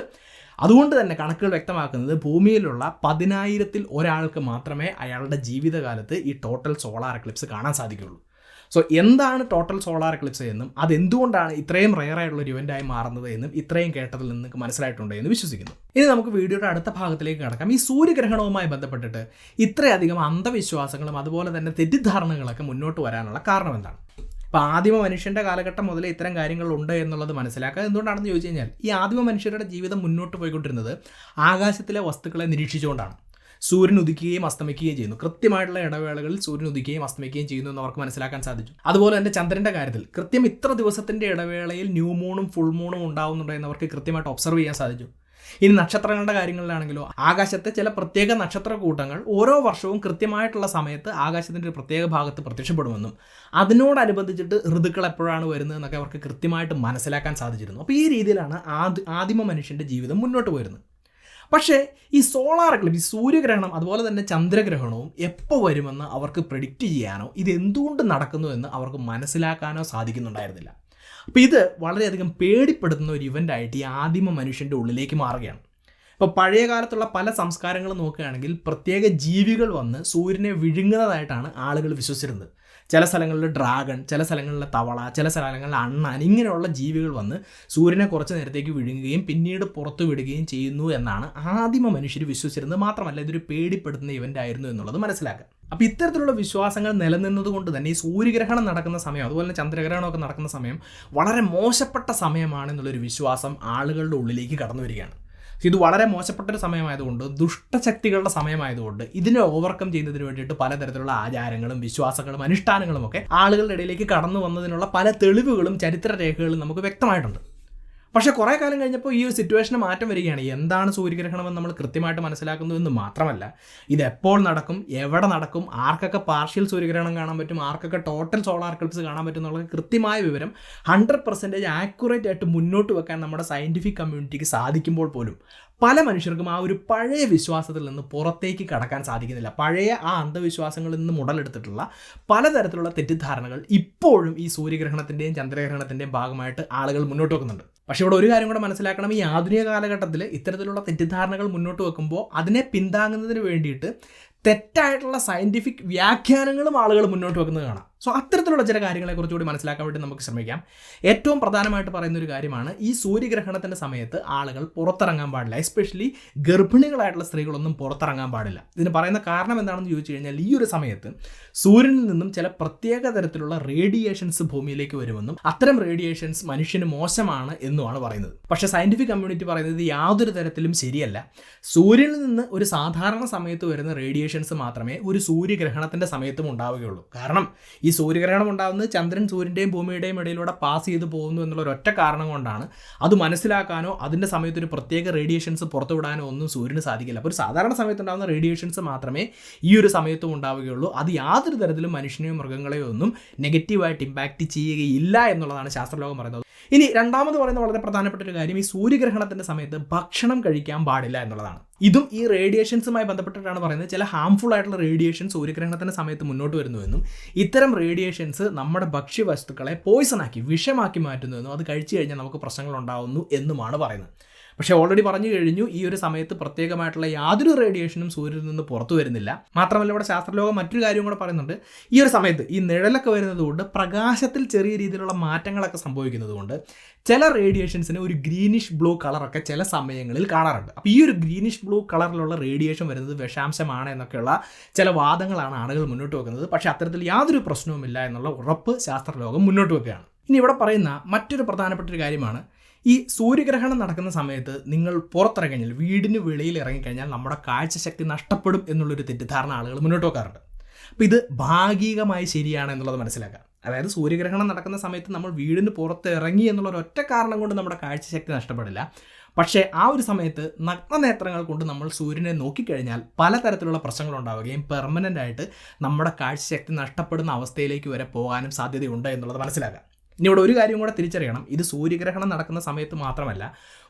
അതുകൊണ്ട് തന്നെ കണക്കുകൾ വ്യക്തമാക്കുന്നത് ഭൂമിയിലുള്ള 10,000-ൽ ഒരാൾക്ക് മാത്രമേ അയാളുടെ ജീവിതകാലത്ത് ഈ ടോട്ടൽ സോളാർ എക്ലിപ്സ് കാണാൻ സാധിക്കുകയുള്ളൂ. സോ എന്താണ് ടോട്ടൽ സോളാർ എക്ലിപ്സ് എന്നും അതെന്തുകൊണ്ടാണ് ഇത്രയും റെയർ ആയിട്ടുള്ള ഒരു ഇവൻ്റായി മാറുന്നത് എന്നും ഇത്രയും കേട്ടതിൽ നിന്ന് നിങ്ങൾക്ക് മനസ്സിലായിട്ടുണ്ട് എന്ന് വിശ്വസിക്കുന്നു. ഇനി നമുക്ക് വീഡിയോയുടെ അടുത്ത ഭാഗത്തിലേക്ക് കടക്കാം. ഈ സൂര്യഗ്രഹണവുമായി ബന്ധപ്പെട്ടിട്ട് ഇത്രയധികം അന്ധവിശ്വാസങ്ങളും അതുപോലെ തന്നെ തെറ്റിദ്ധാരണകളൊക്കെ മുന്നോട്ട് വരാനുള്ള കാരണം എന്താണ്? അപ്പോൾ ആദിമ മനുഷ്യൻ്റെ കാലഘട്ടം മുതലേ ഇത്തരം കാര്യങ്ങളുണ്ട് എന്നുള്ളത് മനസ്സിലാക്കുക. എന്തുകൊണ്ടാണെന്ന് ചോദിച്ചു കഴിഞ്ഞാൽ ഈ ആദിമ മനുഷ്യരുടെ ജീവിതം മുന്നോട്ട് പോയിക്കൊണ്ടിരുന്നത് ആകാശത്തിലെ വസ്തുക്കളെ നിരീക്ഷിച്ചുകൊണ്ടാണ്. സൂര്യൻ ഉദിക്കുകയും അസ്തമിക്കുകയും ചെയ്യുന്നു. കൃത്യമായിട്ടുള്ള ഇടവേളകളിൽ സൂര്യൻ ഉദിക്കുകയും അസ്തമിക്കുകയും ചെയ്യുന്നു എന്ന് അവർക്ക് മനസ്സിലാക്കാൻ സാധിച്ചു. അതുപോലെ തന്നെ ചന്ദ്രൻ്റെ കാര്യത്തിൽ കൃത്യം ഇത്ര ദിവസത്തിൻ്റെ ഇടവേളയിൽ ന്യൂ മൂണും ഫുൾ മൂണും ഉണ്ടാവുന്നുണ്ട് എന്ന് അവർക്ക് കൃത്യമായിട്ട് ഒബ്സർവ് ചെയ്യാൻ സാധിച്ചു. ഇനി നക്ഷത്രങ്ങളുടെ കാര്യങ്ങളിലാണെങ്കിലോ ആകാശത്തെ ചില പ്രത്യേക നക്ഷത്ര കൂട്ടങ്ങൾ ഓരോ വർഷവും കൃത്യമായിട്ടുള്ള സമയത്ത് ആകാശത്തിൻ്റെ ഒരു പ്രത്യേക ഭാഗത്ത് പ്രത്യക്ഷപ്പെടുമെന്നും അതിനോടനുബന്ധിച്ചിട്ട് ഋതുക്കൾ എപ്പോഴാണ് വരുന്നത് എന്നൊക്കെ അവർക്ക് കൃത്യമായിട്ട് മനസ്സിലാക്കാൻ സാധിച്ചിരുന്നു. അപ്പോൾ ഈ രീതിയിലാണ് ആദിമ മനുഷ്യൻ്റെ ജീവിതം മുന്നോട്ട് പോയിരുന്നത്. പക്ഷേ ഈ സോളാർ എക്ലിപ്സ്, ഈ സൂര്യഗ്രഹണം അതുപോലെ തന്നെ ചന്ദ്രഗ്രഹണവും എപ്പോൾ വരുമെന്ന് അവർക്ക് പ്രെഡിക്റ്റ് ചെയ്യാനോ ഇത് എന്തുകൊണ്ട് നടക്കുന്നു എന്ന് അവർക്ക് മനസ്സിലാക്കാനോ സാധിക്കുന്നുണ്ടായിരുന്നില്ല. അപ്പോൾ ഇത് വളരെയധികം പേടിപ്പെടുത്തുന്ന ഒരു ഇവൻ്റായിട്ട് ഈ ആദിമ മനുഷ്യൻ്റെ ഉള്ളിലേക്ക് മാറുകയാണ്. ഇപ്പോൾ പഴയ കാലത്തുള്ള പല സംസ്കാരങ്ങൾ നോക്കുകയാണെങ്കിൽ പ്രത്യേക ജീവികൾ വന്ന് സൂര്യനെ വിഴുങ്ങുന്നതായിട്ടാണ് ആളുകൾ വിശ്വസിച്ചിരുന്നത്. ചില സ്ഥലങ്ങളിൽ ഡ്രാഗൺ, ചില സ്ഥലങ്ങളിൽ തവള, ചില സ്ഥലങ്ങളിൽ അണ്ണാൻ, ഇങ്ങനെയുള്ള ജീവികൾ വന്ന് സൂര്യനെ കുറച്ച് നേരത്തേക്ക് വിഴുങ്ങുകയും പിന്നീട് പുറത്തു വിടുകയും ചെയ്യുന്നു എന്നാണ് ആദിമ മനുഷ്യർ വിശ്വസിച്ചിരുന്നത്. മാത്രമല്ല ഇതൊരു പേടിപ്പെടുത്തുന്ന ഇവൻ്റ് ആയിരുന്നു എന്നുള്ളത് മനസ്സിലാക്കുക. അപ്പോൾ ഇത്തരത്തിലുള്ള വിശ്വാസങ്ങൾ നിലനിന്നത് കൊണ്ട് തന്നെ ഈ സൂര്യഗ്രഹണം നടക്കുന്ന സമയം അതുപോലെ തന്നെ ചന്ദ്രഗ്രഹണമൊക്കെ നടക്കുന്ന സമയം വളരെ മോശപ്പെട്ട സമയമാണെന്നുള്ളൊരു വിശ്വാസം ആളുകളുടെ ഉള്ളിലേക്ക് കടന്നു വരികയാണ്. ഇത് വളരെ മോശപ്പെട്ടൊരു സമയമായതുകൊണ്ട്, ദുഷ്ടശക്തികളുടെ സമയമായതുകൊണ്ട് ഇതിനെ ഓവർകം ചെയ്യുന്നതിന് വേണ്ടിയിട്ട് പലതരത്തിലുള്ള ആചാരങ്ങളും വിശ്വാസങ്ങളും അനുഷ്ഠാനങ്ങളും ഒക്കെ ആളുകളുടെ ഇടയിലേക്ക് കടന്നു വന്നതിനുള്ള പല തെളിവുകളും ചരിത്രരേഖകളും നമുക്ക് വ്യക്തമായിട്ടുണ്ട്. പക്ഷേ കുറേ കാലം കഴിഞ്ഞപ്പോൾ ഈ ഒരു സിറ്റുവേഷന് മാറ്റം വരികയാണ്. എന്താണ് സൂര്യഗ്രഹണമെന്ന് നമ്മൾ കൃത്യമായിട്ട് മനസ്സിലാക്കുന്നു എന്ന് മാത്രമല്ല ഇത് എപ്പോൾ നടക്കും, എവിടെ നടക്കും, ആർക്കൊക്കെ പാർഷ്യൽ സൂര്യഗ്രഹണം കാണാൻ പറ്റും, ആർക്കൊക്കെ ടോട്ടൽ സോളാർ എക്ലിപ്സ് കാണാൻ പറ്റും എന്നുള്ള കൃത്യമായ വിവരം 100% ആക്യുറേറ്റ് ആയിട്ട് മുന്നോട്ട് വെക്കാൻ നമ്മുടെ സയൻറ്റിഫിക് കമ്മ്യൂണിറ്റിക്ക് സാധിക്കുമ്പോൾ പോലും പല മനുഷ്യർക്കും ആ ഒരു പഴയ വിശ്വാസത്തിൽ നിന്ന് പുറത്തേക്ക് കടക്കാൻ സാധിക്കുന്നില്ല. പഴയ ആ അന്ധവിശ്വാസങ്ങളിൽ നിന്ന് മുടലെടുത്തിട്ടുള്ള പലതരത്തിലുള്ള തെറ്റിദ്ധാരണകൾ ഇപ്പോഴും ഈ സൂര്യഗ്രഹണത്തിൻ്റെയും ചന്ദ്രഗ്രഹണത്തിൻ്റെയും ഭാഗമായിട്ട് ആളുകൾ മുന്നോട്ട് വെക്കുന്നുണ്ട്. പക്ഷേ ഇവിടെ ഒരു കാര്യം കൂടെ മനസ്സിലാക്കണം. ഈ ആധുനിക കാലഘട്ടത്തിൽ ഇത്തരത്തിലുള്ള തെറ്റിദ്ധാരണകൾ മുന്നോട്ട് വെക്കുമ്പോൾ അതിനെ പിന്താങ്ങുന്നതിന് വേണ്ടിയിട്ട് തെറ്റായിട്ടുള്ള സയൻറ്റിഫിക് വ്യാഖ്യാനങ്ങളും ആളുകൾ മുന്നോട്ട് വെക്കുന്നത് കാണാം. സോ അത്തരത്തിലുള്ള ചില കാര്യങ്ങളെക്കുറിച്ച് കൂടി മനസ്സിലാക്കാൻ വേണ്ടി നമുക്ക് ശ്രമിക്കാം. ഏറ്റവും പ്രധാനമായിട്ട് പറയുന്ന ഒരു കാര്യമാണ് ഈ സൂര്യഗ്രഹണത്തിൻ്റെ സമയത്ത് ആളുകൾ പുറത്തിറങ്ങാൻ പാടില്ല. എസ്പെഷ്യലി ഗർഭിണികളായിട്ടുള്ള സ്ത്രീകളൊന്നും പുറത്തിറങ്ങാൻ പാടില്ല. ഇതിന് പറയുന്ന കാരണം എന്താണെന്ന് ചോദിച്ചു കഴിഞ്ഞാൽ ഈ ഒരു സമയത്ത് സൂര്യനിൽ നിന്നും ചില പ്രത്യേക തരത്തിലുള്ള റേഡിയേഷൻസ് ഭൂമിയിലേക്ക് വരുമെന്നും അത്തരം റേഡിയേഷൻസ് മനുഷ്യന് മോശമാണ് എന്നുമാണ് പറയുന്നത്. പക്ഷേ സയൻറ്റിഫിക് കമ്മ്യൂണിറ്റി പറയുന്നത് യാതൊരു തരത്തിലും ശരിയല്ല. സൂര്യനിൽ നിന്ന് ഒരു സാധാരണ സമയത്ത് വരുന്ന റേഡിയേഷൻസ് മാത്രമേ ഒരു സൂര്യഗ്രഹണത്തിൻ്റെ സമയത്തും ഉണ്ടാവുകയുള്ളൂ. കാരണം ഈ ഈ സൂര്യഗ്രഹണം ഉണ്ടാകുന്നത് ചന്ദ്രൻ സൂര്യൻ്റെയും ഭൂമിയുടെയും ഇടയിലൂടെ പാസ് ചെയ്ത് പോകുന്നു എന്നുള്ള ഒരൊറ്റ കാരണം കൊണ്ടാണ്. അത് മനസ്സിലാക്കാനോ അതിൻ്റെ സമയത്ത് ഒരു പ്രത്യേക റേഡിയേഷൻസ് പുറത്തുവിടാനോ ഒന്നും സൂര്യന് സാധിക്കില്ല. അപ്പോൾ ഒരു സാധാരണ സമയത്തുണ്ടാകുന്ന റേഡിയേഷൻസ് മാത്രമേ ഈ ഒരു സമയത്തും ഉണ്ടാവുകയുള്ളൂ. അത് യാതൊരു തരത്തിലും മനുഷ്യനെയോ മൃഗങ്ങളെയോ ഒന്നും നെഗറ്റീവായിട്ട് ഇമ്പാക്റ്റ് ചെയ്യുകയില്ല എന്നുള്ളതാണ് ശാസ്ത്രലോകം പറയുന്നത്. ഇനി രണ്ടാമത് പറയുന്ന വളരെ പ്രധാനപ്പെട്ട ഒരു കാര്യം, ഈ സൂര്യഗ്രഹണത്തിൻ്റെ സമയത്ത് ഭക്ഷണം കഴിക്കാൻ പാടില്ല എന്നുള്ളതാണ്. ഇതും ഈ റേഡിയേഷൻസുമായി ബന്ധപ്പെട്ടിട്ടാണ് പറയുന്നത്. ചില ഹാംഫുൾ ആയിട്ടുള്ള റേഡിയേഷൻ സൂര്യഗ്രഹണത്തിൻ്റെ സമയത്ത് മുന്നോട്ട് വരുന്നുവെന്നും ഇത്തരം റേഡിയേഷൻസ് നമ്മുടെ ഭക്ഷ്യവസ്തുക്കളെ പോയ്സണാക്കി വിഷമാക്കി മാറ്റുന്നുവെന്നും അത് കഴിച്ചു കഴിഞ്ഞാൽ നമുക്ക് പ്രശ്നങ്ങൾ ഉണ്ടാകുന്നു എന്നുമാണ് പറയുന്നത്. പക്ഷേ ഓൾറെഡി പറഞ്ഞു കഴിഞ്ഞു, ഈ ഒരു സമയത്ത് പ്രത്യേകമായിട്ടുള്ള യാതൊരു റേഡിയേഷനും സൂര്യനിൽ നിന്ന് പുറത്തു വരുന്നില്ല. മാത്രമല്ല ഇവിടെ ശാസ്ത്രലോകം മറ്റൊരു കാര്യം കൂടെ പറയുന്നുണ്ട്. ഈ ഒരു സമയത്ത് ഈ നിഴലൊക്കെ വരുന്നതുകൊണ്ട് പ്രകാശത്തിൽ ചെറിയ രീതിയിലുള്ള മാറ്റങ്ങളൊക്കെ സംഭവിക്കുന്നതുകൊണ്ട് ചില റേഡിയേഷൻസിന് ഒരു ഗ്രീനിഷ് ബ്ലൂ കളറൊക്കെ ചില സമയങ്ങളിൽ കാണാറുണ്ട്. അപ്പോൾ ഈ ഒരു ഗ്രീനിഷ് ബ്ലൂ കളറിലുള്ള റേഡിയേഷൻ വരുന്നത് വിഷാംശമാണ് എന്നൊക്കെയുള്ള ചില വാദങ്ങളാണ് ആളുകൾ മുന്നോട്ട് വെക്കുന്നത്. പക്ഷേ അത്തരത്തിൽ യാതൊരു പ്രശ്നവുമില്ല എന്നുള്ള ഉറപ്പ് ശാസ്ത്രലോകം മുന്നോട്ട് വെക്കുകയാണ്. ഇനി ഇവിടെ പറയുന്ന മറ്റൊരു പ്രധാനപ്പെട്ട ഒരു കാര്യമാണ്, ഈ സൂര്യഗ്രഹണം നടക്കുന്ന സമയത്ത് നിങ്ങൾ പുറത്തിറങ്ങിക്കഴിഞ്ഞാൽ, വീടിന് വെളിയിൽ ഇറങ്ങിക്കഴിഞ്ഞാൽ നമ്മുടെ കാഴ്ചശക്തി നഷ്ടപ്പെടും എന്നുള്ളൊരു തെറ്റിദ്ധാരണ ആളുകൾ മുന്നോട്ട് വെക്കാറുണ്ട്. അപ്പോൾ ഇത് ഭാഗികമായി ശരിയാണ് എന്നുള്ളത് മനസ്സിലാക്കാം. അതായത് സൂര്യഗ്രഹണം നടക്കുന്ന സമയത്ത് നമ്മൾ വീടിന് പുറത്ത് ഇറങ്ങി എന്നുള്ള ഒരൊറ്റ കാരണം കൊണ്ട് നമ്മുടെ കാഴ്ചശക്തി നഷ്ടപ്പെടില്ല. പക്ഷേ ആ ഒരു സമയത്ത് നഗ്നനേത്രങ്ങൾ കൊണ്ട് നമ്മൾ സൂര്യനെ നോക്കിക്കഴിഞ്ഞാൽ പലതരത്തിലുള്ള പ്രശ്നങ്ങൾ ഉണ്ടാവുകയും പെർമനൻ്റ് ആയിട്ട് നമ്മുടെ കാഴ്ചശക്തി നഷ്ടപ്പെടുന്ന അവസ്ഥയിലേക്ക് വരെ പോകാനും സാധ്യതയുണ്ട് എന്നുള്ളത് മനസ്സിലാക്കാം. ഇനി ഇവിടെ ഒരു കാര്യം കൂടെ തിരിച്ചറിയണം, ഇത് സൂര്യഗ്രഹണം നടക്കുന്ന സമയത്ത് മാത്രമല്ല,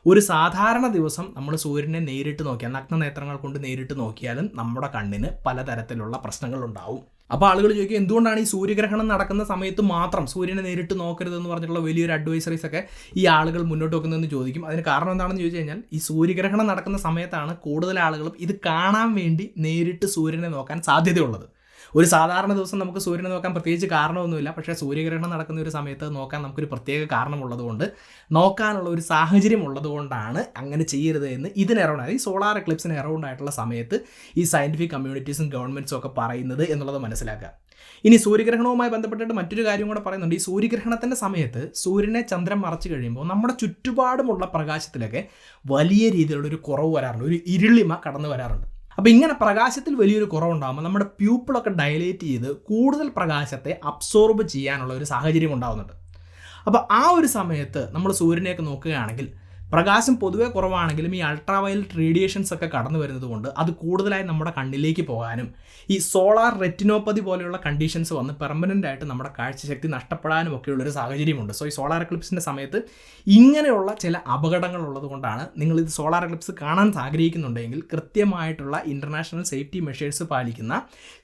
ഒരു സാധാരണ ദിവസം നമ്മൾ സൂര്യനെ നേരിട്ട് നോക്കിയാൽ, നഗ്നനേത്രങ്ങൾ കൊണ്ട് നേരിട്ട് നോക്കിയാലും നമ്മുടെ കണ്ണിന് പലതരത്തിലുള്ള പ്രശ്നങ്ങൾ ഉണ്ടാവും. അപ്പോൾ ആളുകൾ ചോദിക്കും, എന്തുകൊണ്ടാണ് ഈ സൂര്യഗ്രഹണം നടക്കുന്ന സമയത്ത് മാത്രം സൂര്യനെ നേരിട്ട് നോക്കരുതെന്ന് പറഞ്ഞിട്ടുള്ള വലിയൊരു അഡ്വൈസറീസ് ഒക്കെ ഈ ആളുകൾ മുന്നോട്ട് വെക്കുന്നതെന്ന് ചോദിക്കും. അതിന് കാരണം എന്താണെന്ന് ചോദിച്ചു കഴിഞ്ഞാൽ, ഈ സൂര്യഗ്രഹണം നടക്കുന്ന സമയത്താണ് കൂടുതൽ ആളുകളും ഇത് കാണാൻ വേണ്ടി നേരിട്ട് സൂര്യനെ നോക്കാൻ സാധ്യതയുള്ളത്. ഒരു സാധാരണ ദിവസം നമുക്ക് സൂര്യനെ നോക്കാൻ പ്രത്യേകിച്ച് കാരണമൊന്നുമില്ല. പക്ഷേ സൂര്യഗ്രഹണം നടക്കുന്ന ഒരു സമയത്ത് നോക്കാൻ നമുക്കൊരു പ്രത്യേക കാരണമുള്ളതുകൊണ്ട്, നോക്കാനുള്ള ഒരു സാഹചര്യം ഉള്ളതുകൊണ്ടാണ് അങ്ങനെ ചെയ്യരുത് എന്ന് ഇതിന് അറൗണ്ട്, അതായത് ഈ സോളാർ എക്ലിപ്സിന് അറൗണ്ട് ആയിട്ടുള്ള സമയത്ത് ഈ സയൻറ്റിഫിക് കമ്മ്യൂണിറ്റീസും ഗവൺമെൻറ്റ്സും ഒക്കെ പറയുന്നത് എന്നുള്ളത് മനസ്സിലാക്കുക. ഇനി സൂര്യഗ്രഹണവുമായി ബന്ധപ്പെട്ടിട്ട് മറ്റൊരു കാര്യം കൂടെ പറയുന്നുണ്ട്. ഈ സൂര്യഗ്രഹണത്തിൻ്റെ സമയത്ത് സൂര്യനെ ചന്ദ്രൻ മറച്ചു കഴിയുമ്പോൾ നമ്മുടെ ചുറ്റുപാടുമുള്ള പ്രകാശത്തിലൊക്കെ വലിയ രീതിയിലുള്ളൊരു കുറവ് വരാറുണ്ട്, ഒരു ഇരുളിമ കടന്നു വരാറുണ്ട്. അപ്പോൾ ഇങ്ങനെ പ്രകാശത്തിൽ വലിയൊരു കുറവുണ്ടാകുമ്പോൾ നമ്മുടെ പ്യൂപ്പിളൊക്കെ ഡയലേറ്റ് ചെയ്ത് കൂടുതൽ പ്രകാശത്തെ അബ്സോർബ് ചെയ്യാനുള്ള ഒരു സാഹചര്യം ഉണ്ടാകുന്നുണ്ട്. അപ്പോൾ ആ ഒരു സമയത്ത് നമ്മൾ സൂര്യനെയൊക്കെ നോക്കുകയാണെങ്കിൽ പ്രകാശം പൊതുവെ കുറവാണെങ്കിലും ഈ അൾട്രാവയലറ്റ് റേഡിയേഷൻസ് ഒക്കെ കടന്നു വരുന്നത് കൊണ്ട് അത് കൂടുതലായി നമ്മുടെ കണ്ണിലേക്ക് പോകാനും ഈ സോളാർ റെറ്റിനോപ്പതി പോലെയുള്ള കണ്ടീഷൻസ് വന്ന് പെർമനൻ്റ് ആയിട്ട് നമ്മുടെ കാഴ്ചശക്തി നഷ്ടപ്പെടാനും ഒക്കെയുള്ളൊരു സാഹചര്യമുണ്ട്. സോ ഈ സോളാർ എക്ലിപ്സിൻ്റെ സമയത്ത് ഇങ്ങനെയുള്ള ചില അപകടങ്ങൾ ഉള്ളത് കൊണ്ടാണ് നിങ്ങളിത് സോളാർ എക്ലിപ്സ് കാണാൻ ആഗ്രഹിക്കുന്നുണ്ടെങ്കിൽ കൃത്യമായിട്ടുള്ള ഇൻ്റർനാഷണൽ സേഫ്റ്റി മെഷേഴ്സ് പാലിക്കുന്ന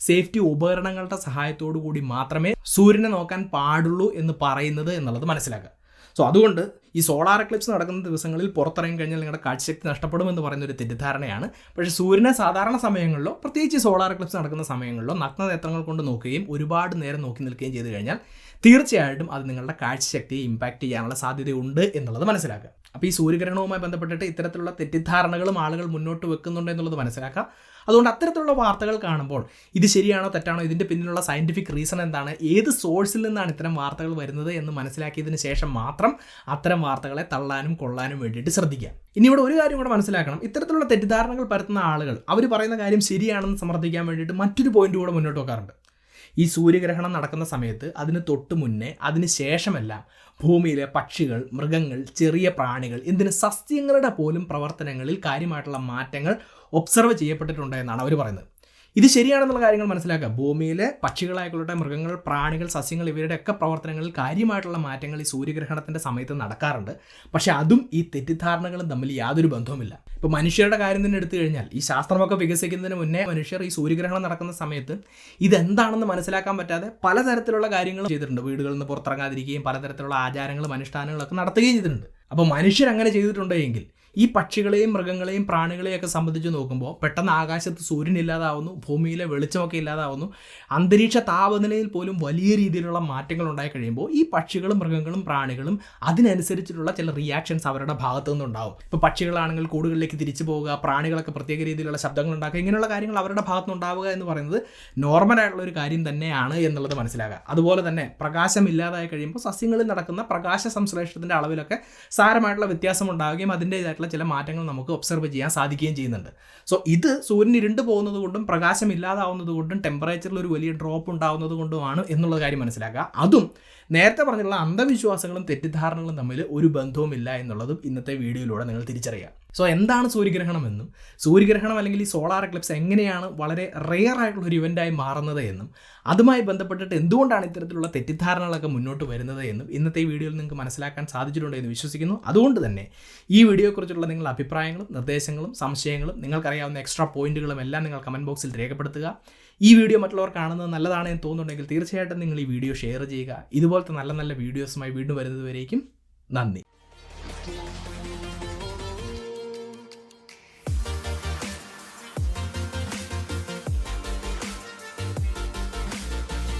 സേഫ്റ്റി ഉപകരണങ്ങളുടെ സഹായത്തോടു കൂടി മാത്രമേ സൂര്യനെ നോക്കാൻ പാടുള്ളൂ എന്ന് പറയുന്നത് എന്നുള്ളത് മനസ്സിലാക്കുക. സോ അതുകൊണ്ട് ഈ സോളാർ എക്ലിപ്സ് നടക്കുന്ന ദിവസങ്ങളിൽ പുറത്തിറങ്ങി കഴിഞ്ഞാൽ നിങ്ങളുടെ കാഴ്ചശക്തി നഷ്ടപ്പെടുമെന്ന് പറയുന്നൊരു തെറ്റിദ്ധാരണയാണ്. പക്ഷേ സൂര്യനെ സാധാരണ സമയങ്ങളിലോ പ്രത്യേകിച്ച് സോളാർ എക്ലിപ്സ് നടക്കുന്ന സമയങ്ങളിലോ നഗ്നനേത്രങ്ങൾ കൊണ്ട് നോക്കുകയും ഒരുപാട് നേരം നോക്കി നിൽക്കുകയും ചെയ്തു കഴിഞ്ഞാൽ തീർച്ചയായിട്ടും അത് നിങ്ങളുടെ കാഴ്ചശക്തിയെ ഇമ്പാക്റ്റ് ചെയ്യാനുള്ള സാധ്യതയുണ്ട് എന്നുള്ളത് മനസ്സിലാക്കുക. അപ്പോൾ ഈ സൂര്യഗ്രഹണവുമായി ബന്ധപ്പെട്ടിട്ട് ഇത്തരത്തിലുള്ള തെറ്റിദ്ധാരണകളും ആളുകൾ മുന്നോട്ട് വെക്കുന്നുണ്ട് എന്നുള്ളത് മനസ്സിലാക്കാം. അതുകൊണ്ട് അത്തരത്തിലുള്ള വാർത്തകൾ കാണുമ്പോൾ ഇത് ശരിയാണോ തെറ്റാണോ, ഇതിൻ്റെ പിന്നിലുള്ള സയൻറ്റിഫിക് റീസൺ എന്താണ്, ഏത് സോഴ്സിൽ നിന്നാണ് ഇത്തരം വാർത്തകൾ വരുന്നത് എന്ന് മനസ്സിലാക്കിയതിന് ശേഷം മാത്രം അത്തരം വാർത്തകളെ തള്ളാനും കൊള്ളാനും വേണ്ടിയിട്ട് ശ്രദ്ധിക്കുക. ഇനി ഇവിടെ ഒരു കാര്യം കൂടെ മനസ്സിലാക്കണം, ഇത്തരത്തിലുള്ള തെറ്റിദ്ധാരണകൾ പരത്തുന്ന ആളുകൾ അവർ പറയുന്ന കാര്യം ശരിയാണെന്ന് സമർത്ഥിക്കാൻ വേണ്ടിയിട്ട് മറ്റൊരു പോയിന്റ് കൂടെ മുന്നോട്ട് വെക്കാറുണ്ട്. ഈ സൂര്യഗ്രഹണം നടക്കുന്ന സമയത്ത് അതിന് തൊട്ട് മുന്നേ അതിന് ശേഷമെല്ലാം ഭൂമിയിലെ പക്ഷികൾ, മൃഗങ്ങൾ, ചെറിയ പ്രാണികൾ, എന്തിന് സസ്യങ്ങളുടെ പോലും പ്രവർത്തനങ്ങളിൽ കാര്യമായിട്ടുള്ള മാറ്റങ്ങൾ ഒബ്സർവ് ചെയ്യപ്പെട്ടിട്ടുണ്ട് എന്നാണ് അവർ പറയുന്നത്. ഇത് ശരിയാണെന്നുള്ള കാര്യങ്ങൾ മനസ്സിലാക്കുക. ഭൂമിയിലെ പക്ഷികളായിക്കൊള്ളട്ടെ, മൃഗങ്ങൾ, പ്രാണികൾ, സസ്യങ്ങൾ ഇവരുടെയൊക്കെ പ്രവർത്തനങ്ങളിൽ കാര്യമായിട്ടുള്ള മാറ്റങ്ങൾ ഈ സൂര്യഗ്രഹണത്തിൻ്റെ സമയത്ത് നടക്കാറുണ്ട്. പക്ഷേ അതും ഈ തെറ്റിദ്ധാരണകളും തമ്മിൽ യാതൊരു ബന്ധവുമില്ല. ഇപ്പോൾ മനുഷ്യരുടെ കാര്യം തന്നെ എടുത്തു കഴിഞ്ഞാൽ ഈ ശാസ്ത്രമൊക്കെ വികസിക്കുന്നതിന് മുന്നേ മനുഷ്യർ ഈ സൂര്യഗ്രഹണം നടക്കുന്ന സമയത്ത് ഇതെന്താണെന്ന് മനസ്സിലാക്കാൻ പറ്റാതെ പലതരത്തിലുള്ള കാര്യങ്ങളും ചെയ്തിട്ടുണ്ട്. വീടുകളിൽ നിന്ന് പുറത്തിറങ്ങാതിരിക്കുകയും പലതരത്തിലുള്ള ആചാരങ്ങളും അനുഷ്ഠാനങ്ങളൊക്കെ നടത്തുകയും ചെയ്തിട്ടുണ്ട്. അപ്പോൾ മനുഷ്യരങ്ങനെ ചെയ്തിട്ടുണ്ടെങ്കിൽ ഈ പക്ഷികളെയും മൃഗങ്ങളെയും പ്രാണികളെയും ഒക്കെ സംബന്ധിച്ച് നോക്കുമ്പോൾ പെട്ടെന്ന് ആകാശത്ത് സൂര്യൻ ഇല്ലാതാവുന്നു, ഭൂമിയിലെ വെളിച്ചമൊക്കെ ഇല്ലാതാവുന്നു, അന്തരീക്ഷ താപനിലയിൽ പോലും വലിയ രീതിയിലുള്ള മാറ്റങ്ങൾ ഉണ്ടായി കഴിയുമ്പോൾ ഈ പക്ഷികളും മൃഗങ്ങളും പ്രാണികളും അതിനനുസരിച്ചിട്ടുള്ള ചില റിയാക്ഷൻസ് അവരുടെ ഭാഗത്തു നിന്നുണ്ടാവും. ഇപ്പോൾ പക്ഷികളാണെങ്കിൽ കൂടുകളിലേക്ക് തിരിച്ചു പോവുക, പ്രാണികളൊക്കെ പ്രത്യേക രീതിയിലുള്ള ശബ്ദങ്ങൾ ഉണ്ടാക്കുക, ഇങ്ങനെയുള്ള കാര്യങ്ങൾ അവരുടെ ഭാഗത്തു നിന്നുണ്ടാവുക എന്ന് പറയുന്നത് നോർമലായിട്ടുള്ള ഒരു കാര്യം തന്നെയാണ് എന്നുള്ളത് മനസ്സിലാക്കുക. അതുപോലെ തന്നെ പ്രകാശമില്ലാതായി കഴിയുമ്പോൾ സസ്യങ്ങളിൽ നടക്കുന്ന പ്രകാശ സംശ്ലേഷണത്തിൻ്റെ അളവിലൊക്കെ സാരമായിട്ടുള്ള വ്യത്യാസം ഉണ്ടാവുകയും അതിൻ്റേതായിട്ടുള്ള ചില മാറ്റങ്ങൾ നമുക്ക് ഒബ്സർവ് ചെയ്യാൻ സാധിക്കുകയും ചെയ്യുന്നുണ്ട്. സോ ഇത് സൂര്യൻ ഇരുണ്ട് പോകുന്നത് കൊണ്ടും പ്രകാശം ഇല്ലാതാവുന്നത് കൊണ്ടും ടെമ്പറേച്ചറിൽ ഒരു വലിയ ഡ്രോപ്പ് ഉണ്ടാകുന്നത് കൊണ്ടുമാണ് എന്നുള്ള കാര്യം മനസ്സിലാക്കുക. അതും നേരത്തെ പറഞ്ഞിട്ടുള്ള അന്ധവിശ്വാസങ്ങളും തെറ്റിദ്ധാരണകളും തമ്മിൽ ഒരു ബന്ധവുമില്ല എന്നുള്ളതും ഇന്നത്തെ വീഡിയോയിലൂടെ നിങ്ങൾ തിരിച്ചറിയുക. സോ എന്താണ് സൂര്യഗ്രഹണം എന്നും സൂര്യഗ്രഹണം അല്ലെങ്കിൽ ഈ സോളാർ എക്ലിപ്സ് എങ്ങനെയാണ് വളരെ റെയർ ആയിട്ടുള്ള ഒരു ഇവൻ്റായി മാറുന്നത് എന്നും അതുമായി ബന്ധപ്പെട്ടിട്ട് എന്തുകൊണ്ടാണ് ഇത്തരത്തിലുള്ള തെറ്റിദ്ധാരണകളൊക്കെ മുന്നോട്ട് വരുന്നത് എന്നും ഇന്നത്തെ ഈ വീഡിയോയിൽ നിങ്ങൾക്ക് മനസ്സിലാക്കാൻ സാധിച്ചിട്ടുണ്ടെന്ന് വിശ്വസിക്കുന്നു. അതുകൊണ്ട് തന്നെ ഈ വീഡിയോയെക്കുറിച്ചുള്ള നിങ്ങളുടെ അഭിപ്രായങ്ങളും നിർദ്ദേശങ്ങളും സംശയങ്ങളും നിങ്ങൾക്കറിയാവുന്ന എക്സ്ട്രാ പോയിന്റുകളും എല്ലാം നിങ്ങൾ കമൻറ്റ് ബോക്സിൽ രേഖപ്പെടുത്തുക. ഈ വീഡിയോ മറ്റുള്ളവർ കാണുന്നത് നല്ലതാണ് എന്ന് തോന്നുന്നുണ്ടെങ്കിൽ തീർച്ചയായിട്ടും നിങ്ങൾ ഈ വീഡിയോ ഷെയർ ചെയ്യുക. ഇതുപോലത്തെ നല്ല നല്ല വീഡിയോസുമായി വീണ്ടും വരുന്നതുവരേക്കും നന്ദി.